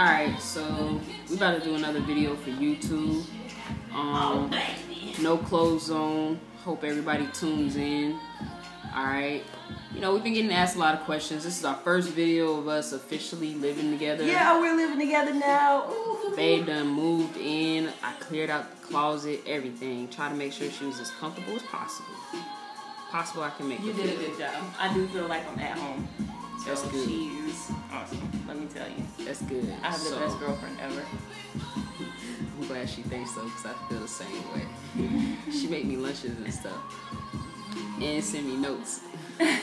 Alright, so we about to do another video for YouTube. No clothes zone. Hope everybody tunes in. Alright. You know, we've been getting asked a lot of questions. This is our first video of us officially living together. Yeah, we're living together now. Ooh. Babe done moved in. I cleared out the closet, everything. Try to make sure she was as comfortable as possible. I can make You her did a feel. good job. I do feel like I'm at home. So That's good. She's awesome. Let me tell you. That's good. I have the best girlfriend ever. I'm glad she thinks so, because I feel the same way. She make me lunches and stuff. And send me notes.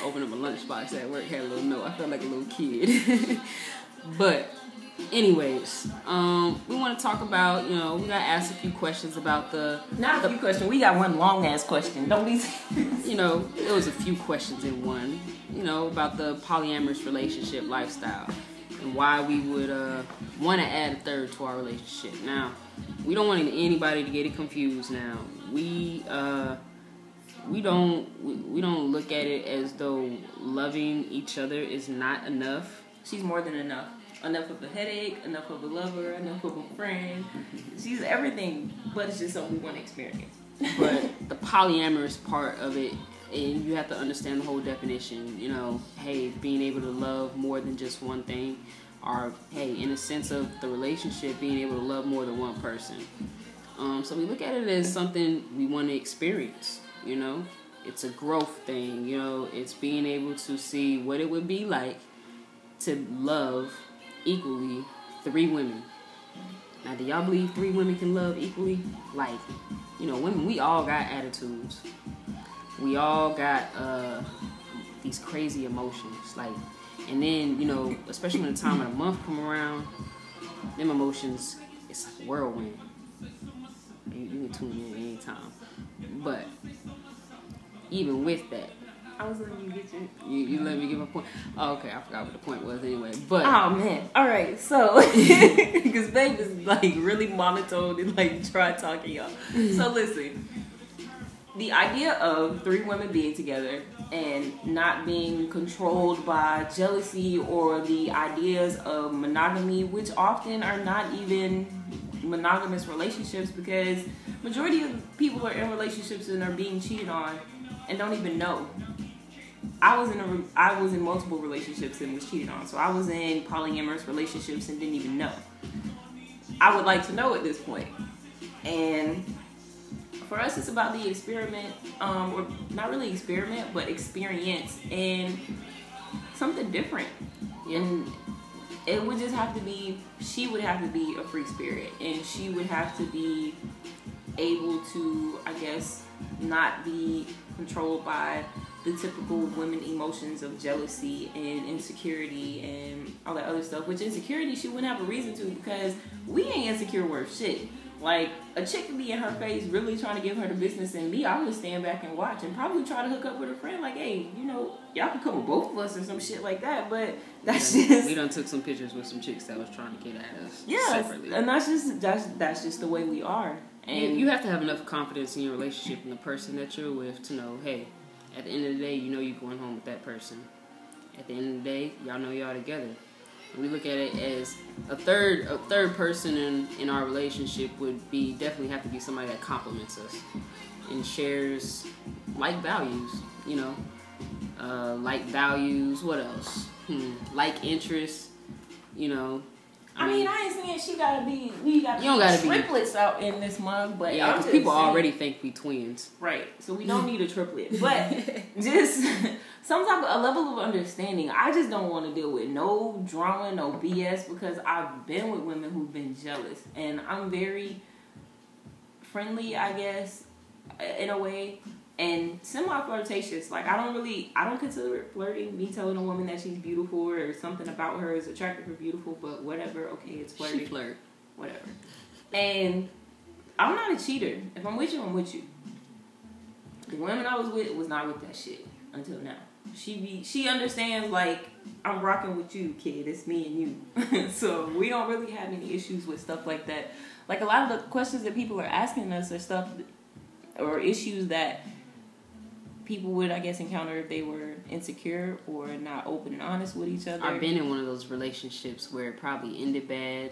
Open up a lunchbox at work, had a little note. I felt like a little kid. But, anyways, we want to talk about, you know, we got asked a few questions about Not a few questions. We got one long ass question. Don't be. You know, there was a few questions in one. You know, about the polyamorous relationship lifestyle and why we would want to add a third to our relationship. Now, we don't want anybody to get it confused. Now, we don't look at it as though loving each other is not enough. She's more than enough. Enough of a headache, enough of a lover, enough of a friend. She's everything, but it's just something we want to experience. But the polyamorous part of it, and you have to understand the whole definition, you know, hey, being able to love more than just one thing, or hey, in a sense of the relationship, being able to love more than one person. So we look at it as something we want to experience, you know. It's a growth thing, you know. It's being able to see what it would be like to love equally 3 women. Now, do y'all believe 3 women can love equally? Like, you know, women, we all got attitudes. We all got these crazy emotions. Like, and then, you know, especially when the time of the month come around, them emotions, it's like a whirlwind. You can tune in anytime. But even with that, I was letting you get your... You let me get my point. Oh, okay, I forgot what the point was anyway. But oh man, all right. So because babe is like really monotone and like try talking y'all. So listen, the idea of 3 women being together and not being controlled by jealousy or the ideas of monogamy, which often are not even monogamous relationships, because majority of people are in relationships and are being cheated on and don't even know. I was in multiple relationships and was cheated on. So I was in polyamorous relationships and didn't even know. I would like to know at this point. And for us, it's about the experiment, or not really experiment, but experience and something different. And it would just have to be, she would have to be a free spirit, and she would have to be able to, I guess, not be controlled by the typical women emotions of jealousy and insecurity and all that other stuff. Which insecurity, she wouldn't have a reason to, because we ain't insecure worth shit. Like, a chick could be in her face really trying to give her the business, and me, I would stand back and watch and probably try to hook up with a friend like, hey, you know, y'all can come with both of us or some shit like that. But that's just... We done took some pictures with some chicks that was trying to get at us separately. And that's just the way we are. And you have to have enough confidence in your relationship and the person that you're with to know, hey, at the end of the day, you know you're going home with that person. At the end of the day, y'all know y'all together. And we look at it as a third person in our relationship would be definitely have to be somebody that complements us and shares like values, you know. Like values, what else? Like interests, you know. I mean, I ain't saying we gotta be triplets out in this month, but yeah, because people already think we twins. Right, so we don't need a triplet. But just some type of a level of understanding. I just don't want to deal with no drama, no BS, because I've been with women who've been jealous. And I'm very friendly, I guess, in a way. And semi-flirtatious. Like, I don't consider it flirting, me telling a woman that she's beautiful or something about her is attractive or beautiful, but whatever, okay, it's flirting. She flirt. Whatever. And I'm not a cheater. If I'm with you, I'm with you. The woman I was with was not with that shit until now. She understands, like, I'm rocking with you, kid. It's me and you. So we don't really have any issues with stuff like that. Like, a lot of the questions that people are asking us are stuff or issues that people would, I guess, encounter if they were insecure or not open and honest with each other. I've been in one of those relationships where it probably ended bad.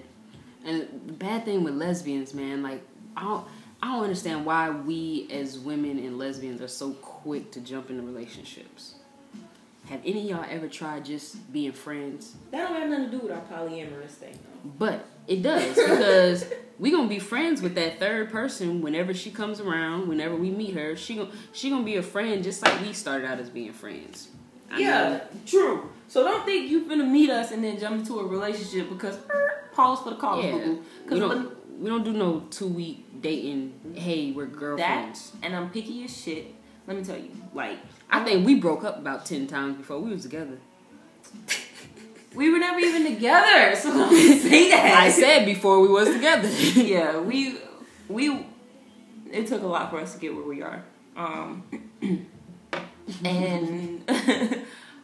And the bad thing with lesbians, man, like, I don't understand why we as women and lesbians are so quick to jump into relationships. Have any of y'all ever tried just being friends? That don't have nothing to do with our polyamorous thing, though. But it does, because we gonna be friends with that third person whenever she comes around. Whenever we meet her, she gonna be a friend just like we started out as being friends. I mean, true. So don't think you finna meet us and then jump into a relationship because pause for the call. Yeah, we don't do no 2-week dating. Hey, we're girlfriends. That, and I'm picky as shit. Let me tell you, like, I think we broke up about 10 times before we was together. We were never even together, so don't say that. I said before we was together. Yeah, we. It took a lot for us to get where we are, and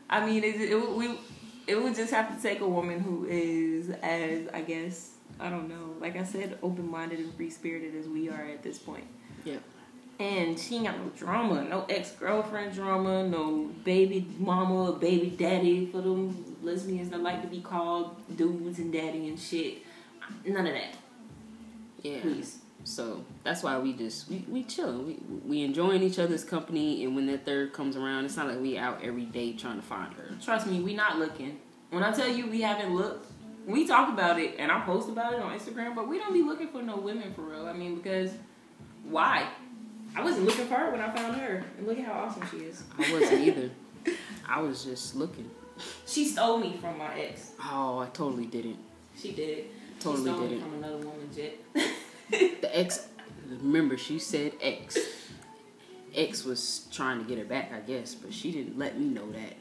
I mean, it would just have to take a woman who is, as I guess, I don't know, like I said, open-minded and free-spirited as we are at this point. Yeah. And she ain't got no drama, no ex-girlfriend drama, no baby mama or baby daddy for them lesbians that like to be called dudes and daddy and shit. None of that. Yeah. Please. So that's why we chillin'. We enjoying each other's company, and when that third comes around, it's not like we out every day trying to find her. Trust me, we not looking. When I tell you we haven't looked, we talk about it and I post about it on Instagram, but we don't be looking for no women for real. I mean, because why? I wasn't looking for her when I found her, and look at how awesome she is. I wasn't either. I was just looking. She stole me from my ex. Oh, I totally didn't. She did. Totally she stole didn't. me from another woman, Jet. The ex, remember, she said ex. Ex was trying to get her back, I guess, but she didn't let me know that.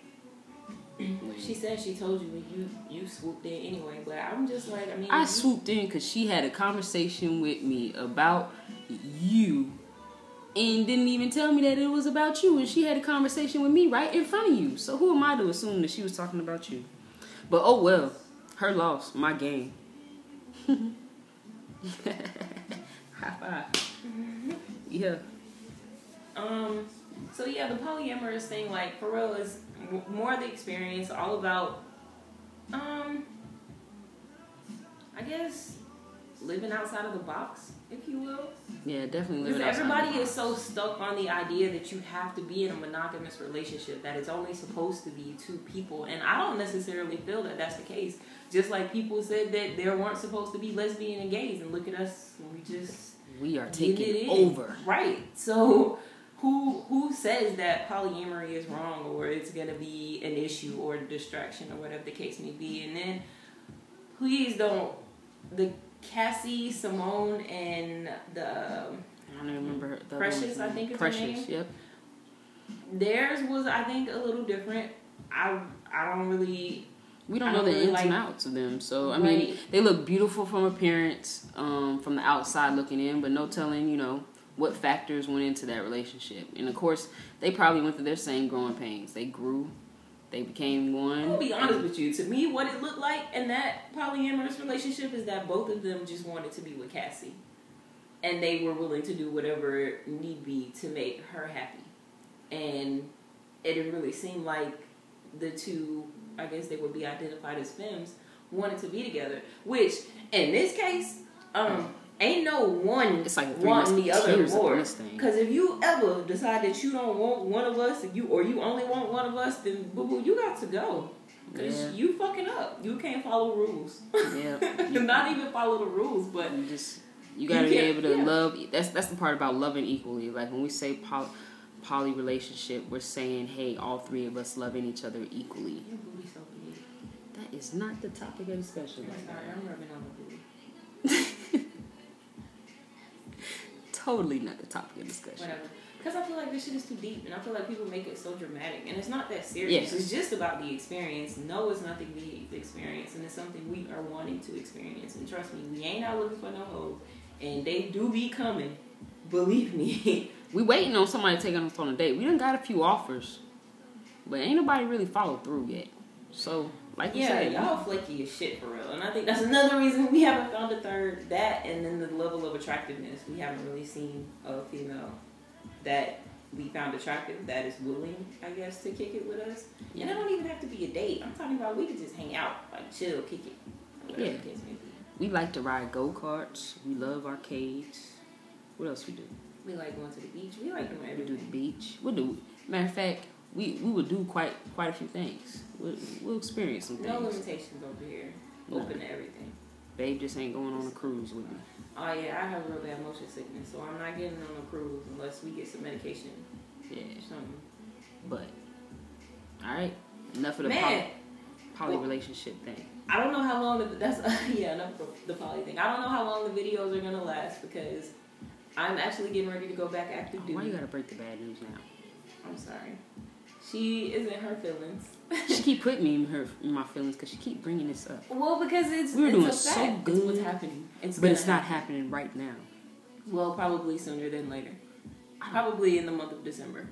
She said she told you when you swooped in anyway, but I'm just like, I mean, I swooped in because she had a conversation with me about you and didn't even tell me that it was about you, and she had a conversation with me right in front of you. So who am I to assume that she was talking about you? But oh well, her loss, my game. High five. Yeah. So yeah, the polyamorous thing, like, for real, is more the experience, all about, I guess, living outside of the box, if you will. Yeah, definitely Because living outside everybody the box. is so stuck on the idea that you have to be in a monogamous relationship, that it's only supposed to be two people, and I don't necessarily feel that that's the case. Just like people said that there weren't supposed to be lesbian and gays, and look at us, we are taking over. Right. So who says that polyamory is wrong, or it's gonna be an issue or a distraction or whatever the case may be? And then please don't, the Cassie, Simone, and the I don't even remember the Precious, I think is Precious, her name. Yep. Theirs was, I think, a little different. I don't really. We don't know the really ins and outs of them, so I Right. mean, they look beautiful from appearance, from the outside looking in, but no telling, what factors went into that relationship. And of course, they probably went through their same growing pains. They grew, they became one. I'll be honest with you. To me, what it looked like in that polyamorous relationship is that both of them just wanted to be with Cassie, and they were willing to do whatever need be to make her happy. And it didn't really seem like the two, I guess they would be identified as femmes, wanted to be together. Which, in this case, ain't no one It's like wanting the other more. Thing. Because if you ever decide that you don't want one of us, or you only want one of us, then boo-boo, you got to go. Because you fucking up. You can't follow rules. Yeah. Not even follow the rules, but you gotta be able to love. That's the part about loving equally. Like when we say poly relationship, we're saying, hey, all three of us loving each other equally. That is not the topic of discussion. Sorry, I'm rubbing on the booty. Totally not the topic of discussion. Whatever. Because I feel like this shit is too deep, and I feel like people make it so dramatic, and it's not that serious. Yes. It's just about the experience. No, it's nothing the experience, and it's something we are wanting to experience. And trust me, we ain't out looking for no hoes, and they do be coming. Believe me. We waiting on somebody to take us on a date. We done got a few offers, but ain't nobody really followed through yet. So, like you said, y'all flaky as shit for real, and I think that's another reason we haven't found a third. That, and then the level of attractiveness. We haven't really seen a female that we found attractive that is willing, I guess, to kick it with us. Yeah. And it don't even have to be a date. I'm talking about we could just hang out, like chill, kick it. Yeah. We like to ride go-karts. We love arcades. What else we do? We like going to the beach. We like doing everything. We do the beach. We'll do. Matter of fact, we would do quite a few things. We'll experience some things. No limitations over here. Open to everything. Babe just ain't going on a cruise with me. Oh yeah, I have real bad motion sickness, so I'm not getting on a cruise unless we get some medication. Yeah. Something. But all right, enough of the poly relationship thing. I don't know how long enough of the poly thing. I don't know how long the videos are gonna last because I'm actually getting ready to go back active duty. Why you gotta break the bad news now? I'm sorry. She is in her feelings. She keep putting me in my feelings because she keep bringing this up. Well, because we were doing a so fact. good. It's what's happening. But it's not happening right now. Well, probably sooner than later. Probably in the month of December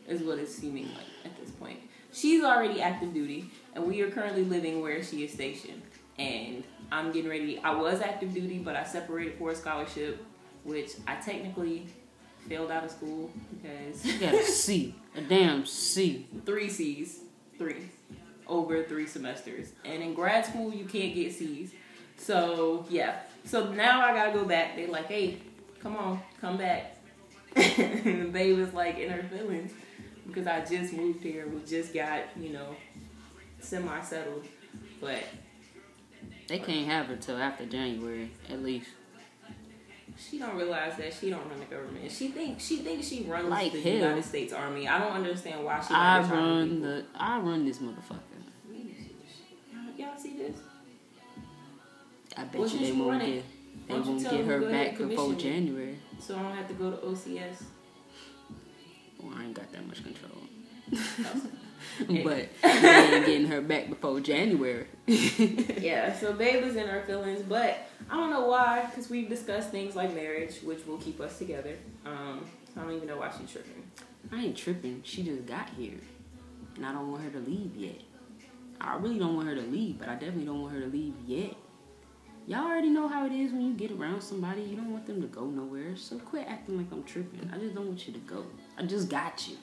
is what it's seeming like at this point. She's already active duty, and we are currently living where she is stationed. And I'm getting ready. I was active duty, but I separated for a scholarship, which I technically failed out of school because you got a C, a damn C. 3 C's, over 3 semesters, and in grad school you can't get C's. So yeah, so now I gotta go back. They're like, hey, come back. And babe was like in her feelings because I just moved here. We just got semi settled, but they can't have her till after January at least. She don't realize that she don't run the government. She thinks she runs like the hell. United States Army. I don't understand why she. I run this motherfucker. Y'all see this? I bet you they won't get her back before January. So I don't have to go to OCS. Well, I ain't got that much control. But they ain't getting her back before January. Yeah, so babe is in her feelings, but I don't know why, because we've discussed things like marriage, which will keep us together. So I don't even know why she's tripping. I ain't tripping. She just got here, and I don't want her to leave yet. I really don't want her to leave, but I definitely don't want her to leave yet. Y'all already know how it is when you get around somebody. You don't want them to go nowhere, so quit acting like I'm tripping. I just don't want you to go. I just got you.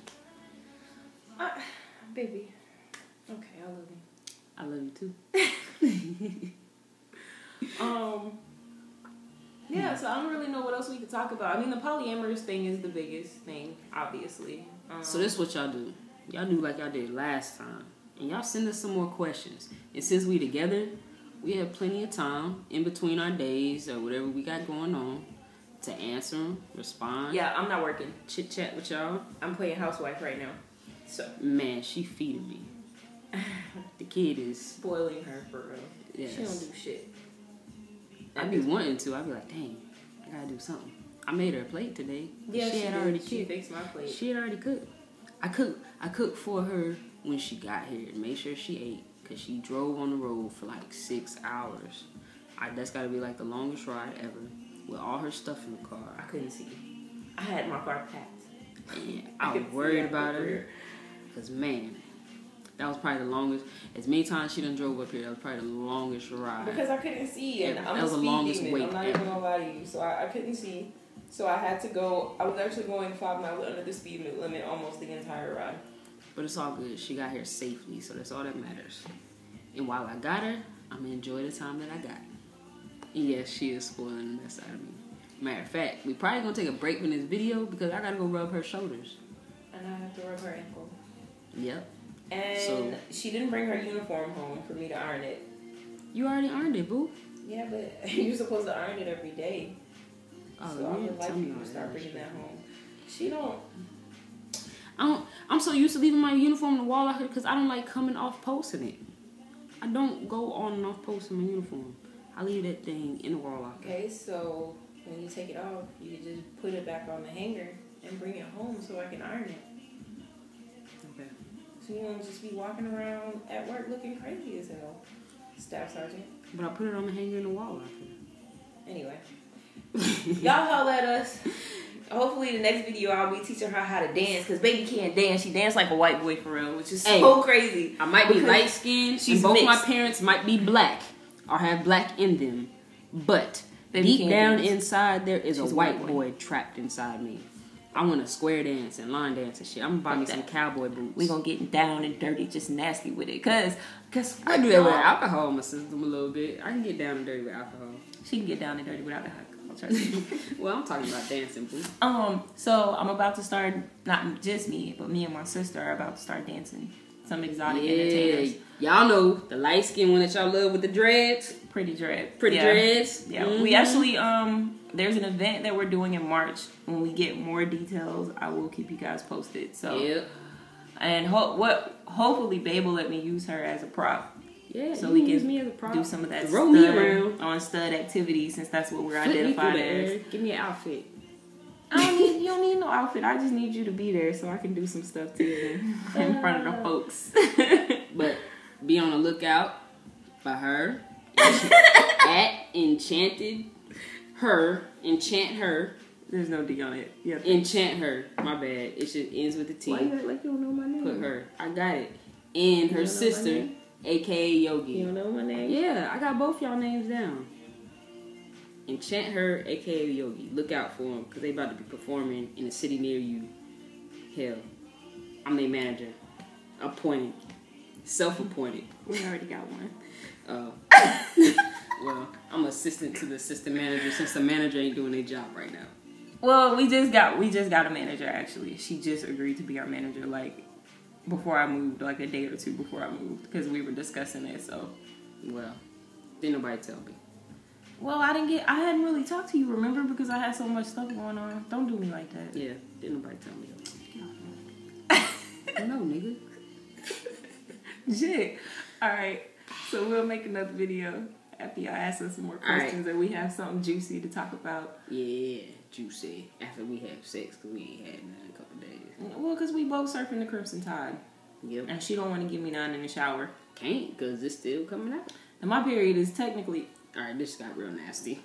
Baby. Okay, I love you. I love you too. Yeah, so I don't really know what else we could talk about. I mean, the polyamorous thing is the biggest thing, obviously. So this is what y'all do. Y'all do like y'all did last time. And y'all send us some more questions. And since we together, we have plenty of time in between our days or whatever we got going on to answer them, respond. Yeah, I'm not working. Chit chat with y'all. I'm playing housewife right now. So man, she feeding me. The kid is spoiling her for real. Yes. She don't do shit. I be wanting to. I be like, dang, I gotta do something. I made her a plate today. Yeah, she had already cooked. She fixed my plate. She had already cooked. I cooked for her when she got here and made sure she ate because she drove on the road for like 6 hours. That's gotta be like the longest ride ever with all her stuff in the car. I couldn't see. I had my car packed. And I was worried about her because man, that was probably the longest. As many times she done drove up here, that was probably the longest ride. Because I couldn't see, and I'm a speed demon. I'm not even gonna lie to you. So I couldn't see. So I had to go. I was actually going 5 miles under the speed limit almost the entire ride. But it's all good. She got here safely, so that's all that matters. And while I got her, I'm gonna enjoy the time that I got. And yes, she is spoiling the mess out of me. Matter of fact, we probably gonna take a break from this video because I gotta go rub her shoulders. And I have to rub her ankle. Yep. And she didn't bring her uniform home for me to iron it. You already ironed it, boo. Yeah, but you're supposed to iron it every day. Oh, so I would like you to start bringing that home. She don't. I'm so used to leaving my uniform on the wall out here because I don't like coming off posting it. I don't go on and off posting my uniform. I leave that thing in the wall out there. Okay, so when you take it off, you can just put it back on the hanger and bring it home so I can iron it. Okay. So you won't just be walking around at work looking crazy as hell, Staff Sergeant. But I put it on the hanger in the wall out there. Anyway. Y'all holler at us. Hopefully the next video I'll be teaching her how to dance because baby can't dance. She danced like a white boy for real, which is so crazy. I might be light skinned and both mixed. My parents might be black or have black in them. But baby deep down inside there is a white boy trapped inside me. I want to square dance and line dance and shit. I'm gonna buy me some cowboy boots. We gonna get down and dirty, just nasty with it. Cause I do that with alcohol in my system a little bit. I can get down and dirty with alcohol. She can get down and dirty without the alcohol. Trust me. Well, I'm talking about dancing, boo. So I'm about to start. Not just me, but me and my sister are about to start dancing. Some exotic entertainers. Y'all know the light skin one that y'all love with the dreads. Pretty dreads. Yeah. Mm-hmm. We actually there's an event that we're doing in March. When we get more details, I will keep you guys posted. So and hopefully Babe will let me use her as a prop. Yeah, so we can use me as a prop. Do some of that Roll me around on stud activities, since that's what we're identified as. Give me an outfit. You don't need no outfit. I just need you to be there so I can do some stuff too in front of the folks. But be on the lookout for her at Enchant Her. There's no D on it. Yeah. Enchant Her. My bad. It should ends with a T. Why you act like you don't know my name? Put her. I got it. And her sister, aka Yogi. You don't know my name? Yeah, I got both y'all names down. Enchant Her, aka Yogi. Look out for them, because they about to be performing in a city near you. Hell, I'm their manager. Appointed. Self-appointed. We already got one. Oh. Well, I'm assistant to the assistant manager, since the manager ain't doing their job right now. Well, we just got a manager, actually. She just agreed to be our manager, like, before I moved, like a day or two before I moved, because we were discussing it, so. Well, didn't nobody tell me. Well, I hadn't really talked to you, remember? Because I had so much stuff going on. Don't do me like that. Yeah, didn't nobody tell me. No, nigga. Shit. Alright, so we'll make another video after y'all ask us some more questions and we have something juicy to talk about. Yeah, juicy. After we have sex, because we ain't had none in a couple days. Well, because we both surfing the Crimson Tide. Yep. And she don't want to give me none in the shower. Can't, because it's still coming out. And my period is technically... Alright, this got real nasty.